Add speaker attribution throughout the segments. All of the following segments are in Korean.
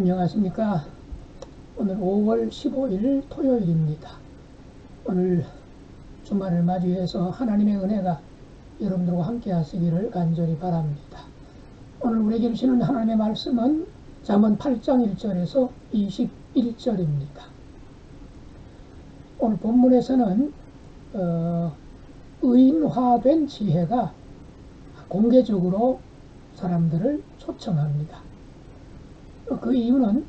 Speaker 1: 안녕하십니까. 오늘 5월 15일 토요일입니다. 오늘 주말을 맞이해서 하나님의 은혜가 여러분들과 함께 하시기를 간절히 바랍니다. 오늘 우리에게 주시는 하나님의 말씀은 잠언 8장 1절에서 21절입니다. 오늘 본문에서는 의인화된 지혜가 공개적으로 사람들을 초청합니다. 그 이유는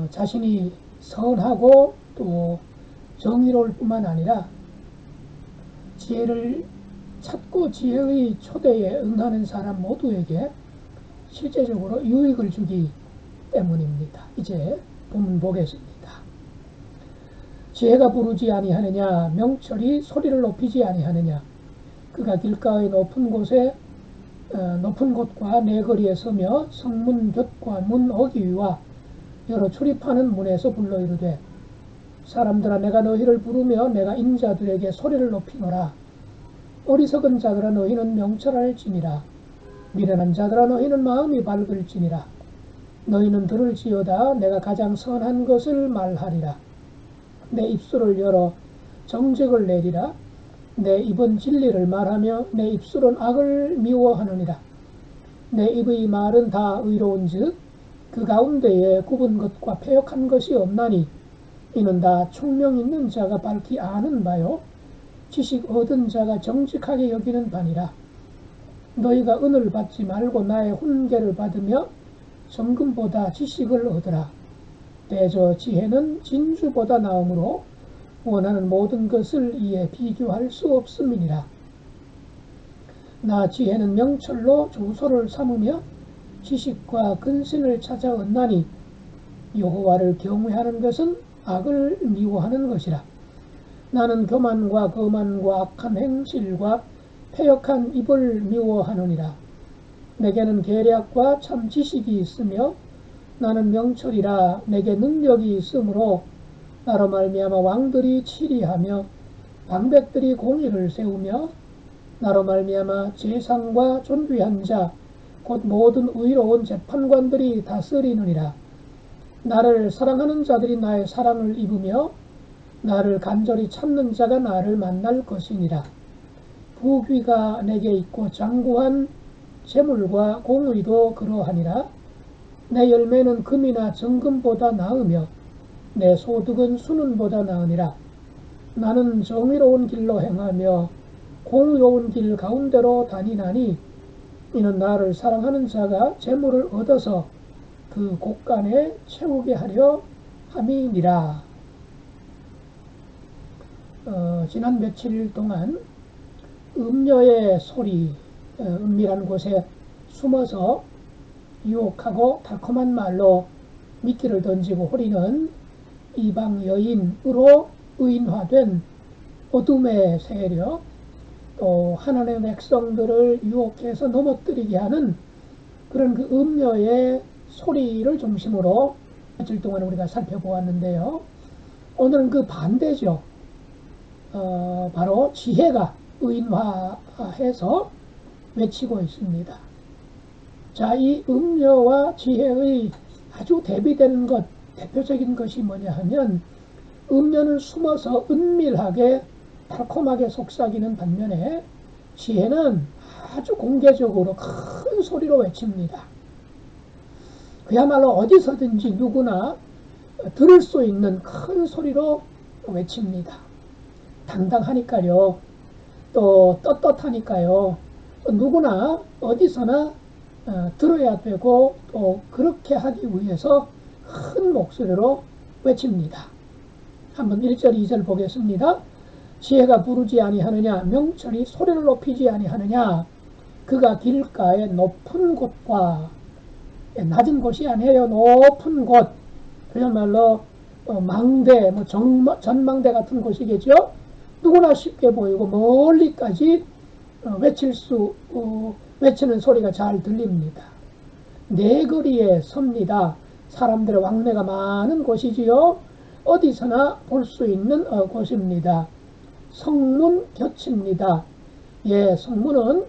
Speaker 1: 자신이 선하고 또 정의로울 뿐만 아니라 지혜를 찾고 지혜의 초대에 응하는 사람 모두에게 실제적으로 유익을 주기 때문입니다. 이제 본문 보겠습니다. 지혜가 부르지 아니하느냐, 명철이 소리를 높이지 아니하느냐. 그가 길가의 높은 곳과 내거리에 서며 성문 곁과 문 어귀 위와 여러 출입하는 문에서 불러 이르되, 사람들아, 내가 너희를 부르며 내가 인자들에게 소리를 높이노라. 어리석은 자들아, 너희는 명철할지니라. 미련한 자들아, 너희는 마음이 밝을지니라. 너희는 들을지어다. 내가 가장 선한 것을 말하리라. 내 입술을 열어 정직을 내리라. 내 입은 진리를 말하며 내 입술은 악을 미워하느니라. 내 입의 말은 다 의로운즉 그 가운데에 굽은 것과 패역한 것이 없나니, 이는 다 총명 있는 자가 밝히 아는 바요 지식 얻은 자가 정직하게 여기는 바니라. 너희가 은을 받지 말고 나의 훈계를 받으며 정금보다 지식을 얻으라. 대저 지혜는 진주보다 나음으로 원하는 모든 것을 이에 비교할 수 없음이니라. 나 지혜는 명철로 주소를 삼으며 지식과 근신을 찾아 얻나니, 여호와를 경외하는 것은 악을 미워하는 것이라. 나는 교만과 거만과 악한 행실과 패역한 입을 미워하느니라. 내게는 계략과 참 지식이 있으며 나는 명철이라. 내게 능력이 있으므로 나로 말미암아 왕들이 치리하며 방백들이 공의를 세우며 나로 말미암아 제상과 존귀한 자 곧 모든 의로운 재판관들이 다스리느니라. 나를 사랑하는 자들이 나의 사랑을 입으며 나를 간절히 찾는 자가 나를 만날 것이니라. 부귀가 내게 있고 장구한 재물과 공의도 그러하니라. 내 열매는 금이나 정금보다 나으며 내 소득은 수는보다 나으니라. 나는 정의로운 길로 행하며 공의로운 길 가운데로 다니나니, 이는 나를 사랑하는 자가 재물을 얻어서 그 곳간에 채우게 하려 함이니라. 지난 며칠 동안 음녀의 소리, 은밀한 곳에 숨어서 유혹하고 달콤한 말로 미끼를 던지고 호리는 이방 여인으로 의인화된 어둠의 세력, 또 하나님의 백성들을 유혹해서 넘어뜨리게 하는 그런 그 음녀의 소리를 중심으로 며칠 동안 우리가 살펴보았는데요. 오늘은 그 반대죠. 바로 지혜가 의인화해서 외치고 있습니다. 자, 이 음녀와 지혜의 아주 대비되는 것, 대표적인 것이 뭐냐 하면, 음녀는 숨어서 은밀하게 달콤하게 속삭이는 반면에 지혜는 아주 공개적으로 큰 소리로 외칩니다. 그야말로 어디서든지 누구나 들을 수 있는 큰 소리로 외칩니다. 당당하니까요. 또 떳떳하니까요. 누구나 어디서나 들어야 되고, 또 그렇게 하기 위해서 큰 목소리로 외칩니다. 한번 1절 2절 보겠습니다. 지혜가 부르지 아니하느냐, 명철이 소리를 높이지 아니하느냐. 그가 길가의 높은 곳과, 낮은 곳이 아니에요. 높은 곳, 그야말로 망대, 전망대 같은 곳이겠죠. 누구나 쉽게 보이고 멀리까지 외치는 소리가 잘 들립니다. 내거리에 섭니다. 사람들의 왕래가 많은 곳이지요. 어디서나 볼 수 있는 곳입니다. 성문 곁입니다. 예, 성문은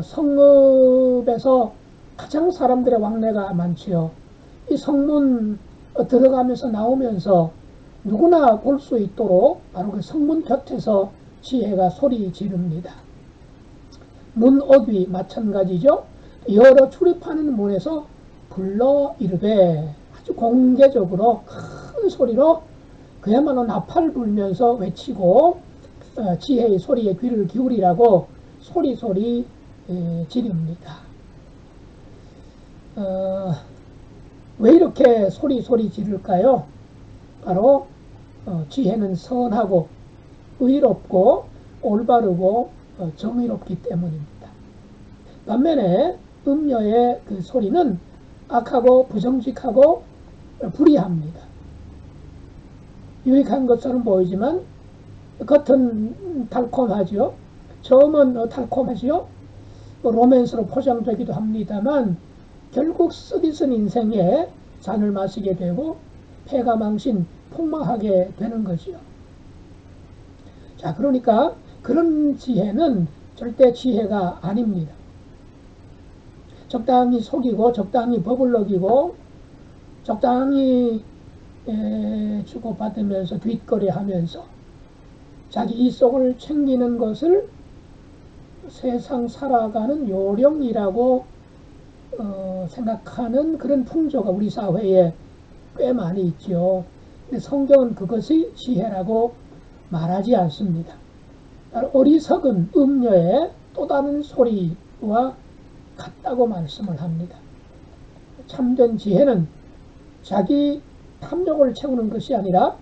Speaker 1: 성읍에서 가장 사람들의 왕래가 많지요. 이 성문 들어가면서 나오면서 누구나 볼 수 있도록 바로 그 성문 곁에서 지혜가 소리 지릅니다. 문 어귀 마찬가지죠. 여러 출입하는 문에서 불러 이르되, 아주 공개적으로 큰 소리로 그야말로 나팔 불면서 외치고 지혜의 소리에 귀를 기울이라고 소리소리 지릅니다. 왜 이렇게 소리소리 지를까요? 바로 지혜는 선하고 의롭고 올바르고 정의롭기 때문입니다. 반면에 음녀의 그 소리는 악하고 부정직하고 불의합니다. 유익한 것처럼 보이지만 겉은 달콤하죠. 처음은 달콤하죠. 로맨스로 포장되기도 합니다만 결국 쓰디쓴 인생에 잔을 마시게 되고 패가 망신 폭망하게 되는 거지요. 자, 그러니까 그런 지혜는 절대 지혜가 아닙니다. 적당히 속이고 적당히 법을 어기고 적당히 주고받으면서 뒷거래하면서 자기 이속을 챙기는 것을 세상 살아가는 요령이라고 생각하는 그런 풍조가 우리 사회에 꽤 많이 있죠. 근데 성경은 그것이 지혜라고 말하지 않습니다. 어리석은 음녀의 또 다른 소리와 같다고 말씀을 합니다. 참된 지혜는 자기 탐욕을 채우는 것이 아니라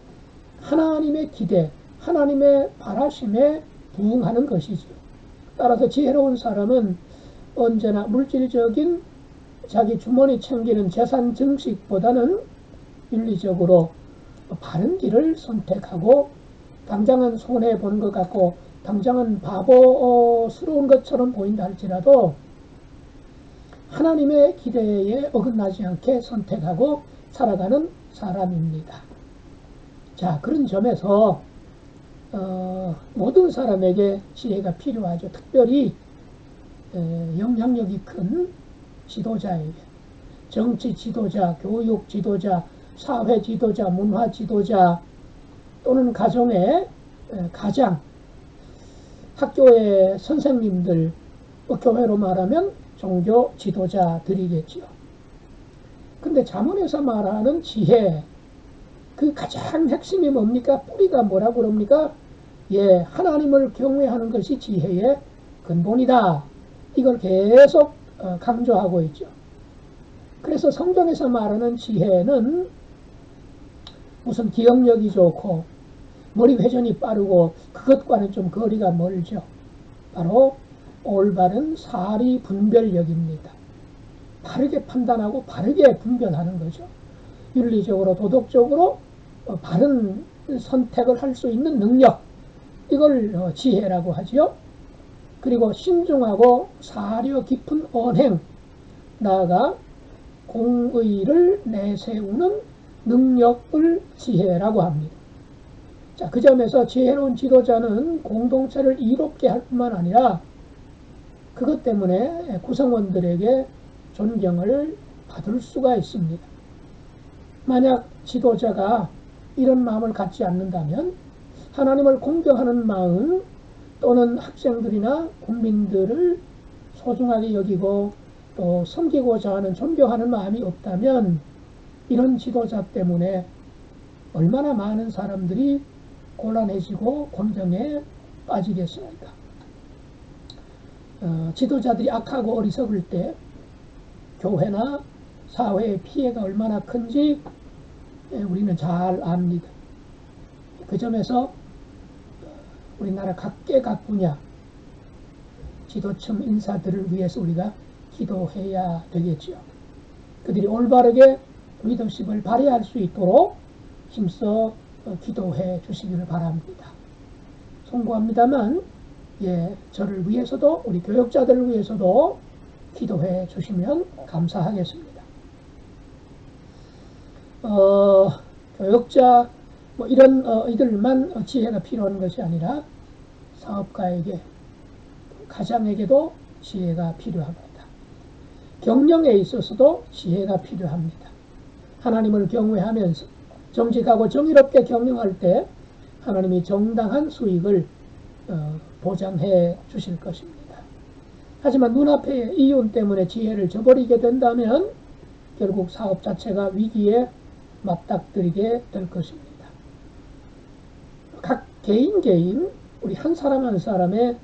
Speaker 1: 하나님의 기대, 하나님의 바라심에 부응하는 것이죠. 따라서 지혜로운 사람은 언제나 물질적인 자기 주머니 챙기는 재산 증식보다는 윤리적으로 바른 길을 선택하고, 당장은 손해보는 것 같고 당장은 바보스러운 것처럼 보인다 할지라도 하나님의 기대에 어긋나지 않게 선택하고 살아가는 사람입니다. 자, 그런 점에서 모든 사람에게 지혜가 필요하죠. 특별히 영향력이 큰 지도자에게, 정치 지도자, 교육 지도자, 사회 지도자, 문화 지도자, 또는 가정의 가장, 학교의 선생님들, 교회로 말하면 종교 지도자들이겠지요. 근데 잠언에서 말하는 지혜, 그 가장 핵심이 뭡니까? 뿌리가 뭐라고 그럽니까? 예, 하나님을 경외하는 것이 지혜의 근본이다. 이걸 계속 강조하고 있죠. 그래서 성경에서 말하는 지혜는 무슨 기억력이 좋고 머리 회전이 빠르고 그것과는 좀 거리가 멀죠. 바로 올바른 사리 분별력입니다. 바르게 판단하고 바르게 분별하는 거죠. 윤리적으로 도덕적으로 바른 선택을 할 수 있는 능력, 이걸 지혜라고 하죠. 그리고 신중하고 사려 깊은 언행, 나아가 공의를 내세우는 능력을 지혜라고 합니다. 자, 그 점에서 지혜로운 지도자는 공동체를 이롭게 할 뿐만 아니라 그것 때문에 구성원들에게 존경을 받을 수가 있습니다. 만약 지도자가 이런 마음을 갖지 않는다면 하나님을 공경하는 마음, 또는 학생들이나 국민들을 소중하게 여기고 또 섬기고자 하는, 존경하는 마음이 없다면 이런 지도자 때문에 얼마나 많은 사람들이 곤란해지고 곤경에 빠지겠습니까? 지도자들이 악하고 어리석을 때 교회나 사회의 피해가 얼마나 큰지 우리는 잘 압니다. 그 점에서 우리나라 각계 분야 지도층 인사들을 위해서 우리가 기도해야 되겠죠. 그들이 올바르게 리더십을 발휘할 수 있도록 힘써 기도해 주시기를 바랍니다. 송구합니다만, 저를 위해서도, 우리 교역자들을 위해서도 기도해 주시면 감사하겠습니다. 교역자, 이런 이들만 지혜가 필요한 것이 아니라 사업가에게, 가장에게도 지혜가 필요합니다. 경영에 있어서도 지혜가 필요합니다. 하나님을 경외하면서 정직하고 정의롭게 경영할 때 하나님이 정당한 수익을 보장해 주실 것입니다. 하지만 눈앞의 이윤 때문에 지혜를 저버리게 된다면 결국 사업 자체가 위기에 맞닥뜨리게 될 것입니다. 각 개인 우리 한 사람 한 사람의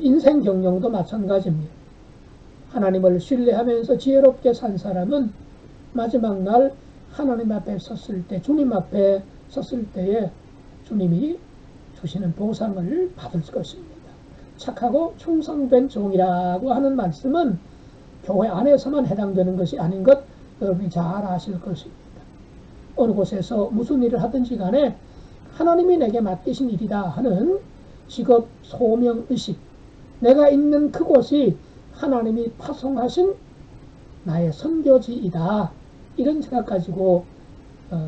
Speaker 1: 인생 경영도 마찬가지입니다. 하나님을 신뢰하면서 지혜롭게 산 사람은 마지막 날 하나님 앞에 섰을 때, 주님 앞에 섰을 때에 주님이 주시는 보상을 받을 것입니다. 착하고 충성된 종이라고 하는 말씀은 교회 안에서만 해당되는 것이 아닌 것 여러분이 잘 아실 것입니다. 어느 곳에서 무슨 일을 하든지 간에 하나님이 내게 맡기신 일이다 하는 직업 소명의식, 내가 있는 그곳이 하나님이 파송하신 나의 선교지이다, 이런 생각 가지고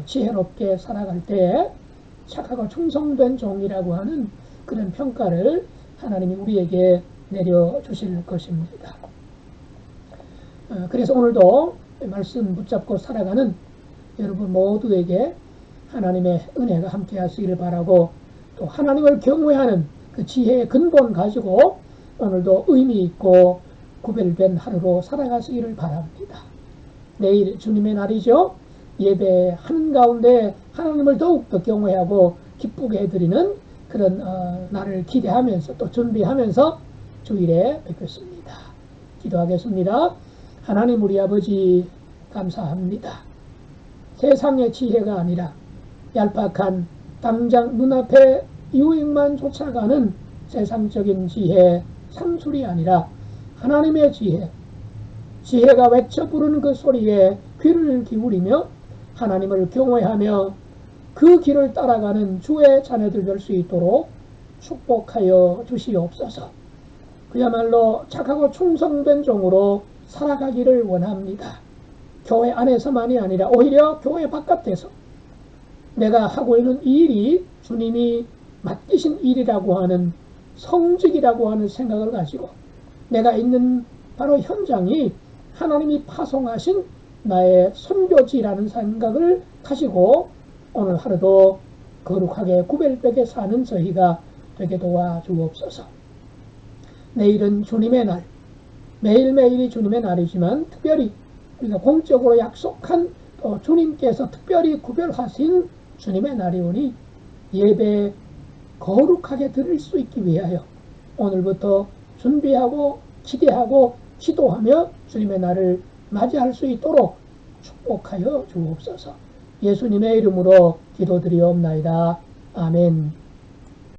Speaker 1: 지혜롭게 살아갈 때 착하고 충성된 종이라고 하는 그런 평가를 하나님이 우리에게 내려주실 것입니다. 그래서 오늘도 말씀 붙잡고 살아가는 여러분 모두에게 하나님의 은혜가 함께 하시기를 바라고, 또 하나님을 경외하는 그 지혜의 근본 가지고 오늘도 의미 있고 구별된 하루로 살아가시기를 바랍니다. 내일 주님의 날이죠. 예배 한가운데 하나님을 더욱더 경외하고 기쁘게 해드리는 그런 날을 기대하면서 또 준비하면서 주일에 뵙겠습니다. 기도하겠습니다. 하나님 우리 아버지 감사합니다. 세상의 지혜가 아니라 얄팍한 당장 눈앞에 유익만 쫓아가는 세상적인 지혜, 상술이 아니라 하나님의 지혜, 지혜가 외쳐 부르는 그 소리에 귀를 기울이며 하나님을 경외하며 그 길을 따라가는 주의 자녀들 될 수 있도록 축복하여 주시옵소서. 그야말로 착하고 충성된 종으로 살아가기를 원합니다. 교회 안에서만이 아니라 오히려 교회 바깥에서 내가 하고 있는 이 일이 주님이 맡기신 일이라고 하는, 성직이라고 하는 생각을 가지고 내가 있는 바로 현장이 하나님이 파송하신 나의 선교지라는 생각을 가지고 오늘 하루도 거룩하게 구별되게 사는 저희가 되게 도와주옵소서. 내일은 주님의 날, 매일매일이 주님의 날이지만 특별히 우리가 공적으로 약속한 또 주님께서 특별히 구별하신 주님의 날이오니 예배 거룩하게 드릴 수 있기 위하여 오늘부터 준비하고 기대하고 기도하며 주님의 날을 맞이할 수 있도록 축복하여 주옵소서. 예수님의 이름으로 기도드리옵나이다. 아멘.